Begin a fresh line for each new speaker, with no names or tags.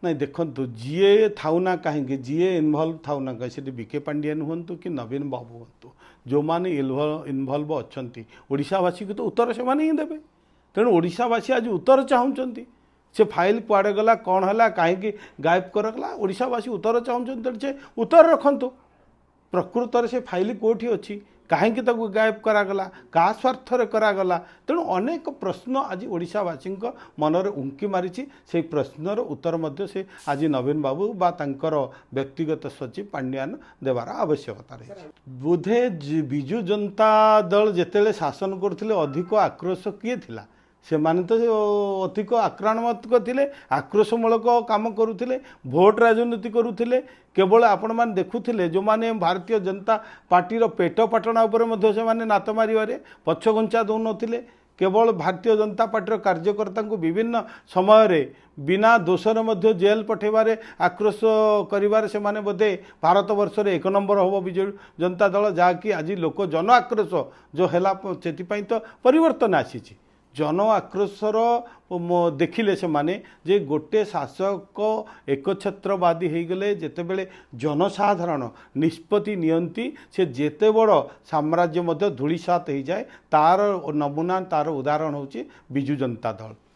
ନାଇଁ ଦେଖନ୍ତୁ ଯିଏ ଥାଉନା କାହିଁକି ଯିଏ ଇନଭଲ୍ଭ ଥାଉନା କାହିଁକି ସେଠି ବିକେ ପାଣ୍ଡିଆନ ହୁଅନ୍ତୁ କି ନବୀନ ବାବୁ ହୁଅନ୍ତୁ ଯେଉଁମାନେ ଇନଭଲ୍ଭ ଅଛନ୍ତି ଓଡ଼ିଶାବାସୀକୁ ତ ଉତ୍ତର ସେମାନେ ହିଁ ଦେବେ। ତେଣୁ ଓଡ଼ିଶାବାସୀ ଆଜି ଉତ୍ତର ଚାହୁଁଛନ୍ତି। ସେ ଫାଇଲ କୁଆଡ଼େ ଗଲା କ'ଣ ହେଲା କାହିଁକି ଗାୟବ କରାଗଲା ଓଡ଼ିଶାବାସୀ ଉତ୍ତର ଚାହୁଁଛନ୍ତି। ତେଣୁ ସେ ଉତ୍ତର ରଖନ୍ତୁ ପ୍ରକୃତରେ ସେ ଫାଇଲ କେଉଁଠି ଅଛି, କାହିଁକି ତାକୁ ଗାୟବ କରାଗଲା, କାହା ସ୍ୱାର୍ଥରେ କରାଗଲା। ତେଣୁ ଅନେକ ପ୍ରଶ୍ନ ଆଜି ଓଡ଼ିଶାବାସୀଙ୍କ ମନରେ ଉଙ୍କି ମାରିଛି। ସେହି ପ୍ରଶ୍ନର ଉତ୍ତର ମଧ୍ୟ ସେ ଆଜି ନବୀନ ବାବୁ ବା ତାଙ୍କର ବ୍ୟକ୍ତିଗତ ସଚିବ ପାଣ୍ଡିଆନ ଦେବାର ଆବଶ୍ୟକତା ରହିଛି। ବୋଧେ ବିଜୁ ଜନତା ଦଳ ଯେତେବେଳେ ଶାସନ କରୁଥିଲେ ଅଧିକ ଆକ୍ରୋଶ କିଏ ଥିଲା? ସେମାନେ ତ ଅଧିକ ଆକ୍ରମଣାତ୍ମକ ଥିଲେ, ଆକ୍ରୋଶମୂଳକ କାମ କରୁଥିଲେ, ଭୋଟ ରାଜନୀତି କରୁଥିଲେ। କେବଳ ଆପଣମାନେ ଦେଖୁଥିଲେ ଯେଉଁମାନେ ଭାରତୀୟ ଜନତା ପାର୍ଟିର ପେଟ ପାଟଣା ଉପରେ ମଧ୍ୟ ସେମାନେ ନାତ ମାରିବାରେ ପଛଘୁଞ୍ଚା ଦେଉନଥିଲେ। କେବଳ ଭାରତୀୟ ଜନତା ପାର୍ଟିର କାର୍ଯ୍ୟକର୍ତ୍ତାଙ୍କୁ ବିଭିନ୍ନ ସମୟରେ ବିନା ଦୋଷରେ ମଧ୍ୟ ଜେଲ୍ ପଠାଇବାରେ ଆକ୍ରୋଶ କରିବାରେ ସେମାନେ ବୋଧେ ଭାରତବର୍ଷରେ ଏକ ନମ୍ବର ହେବ ବିଜୁ ଜନତା ଦଳ, ଯାହାକି ଆଜି ଲୋକ ଜନ ଆକ୍ରୋଶ ଯେଉଁ ହେଲା ସେଥିପାଇଁ ତ ପରିବର୍ତ୍ତନ ଆସିଛି। ଜନ ଆକ୍ରୋଶର ଦେଖିଲେ ସେମାନେ ଯେ ଗୋଟେ ଶାସକ ଏକଛତ୍ରବାଦୀ ହେଇଗଲେ ଯେତେବେଳେ ଜନସାଧାରଣ ନିଷ୍ପତ୍ତି ନିଅନ୍ତି ସେ ଯେତେ ବଡ଼ ସାମ୍ରାଜ୍ୟ ମଧ୍ୟ ଧୂଳିସାତ ହେଇଯାଏ। ତାର ନମୁନା ତାର ଉଦାହରଣ ହେଉଛି ବିଜୁ ଜନତା ଦଳ।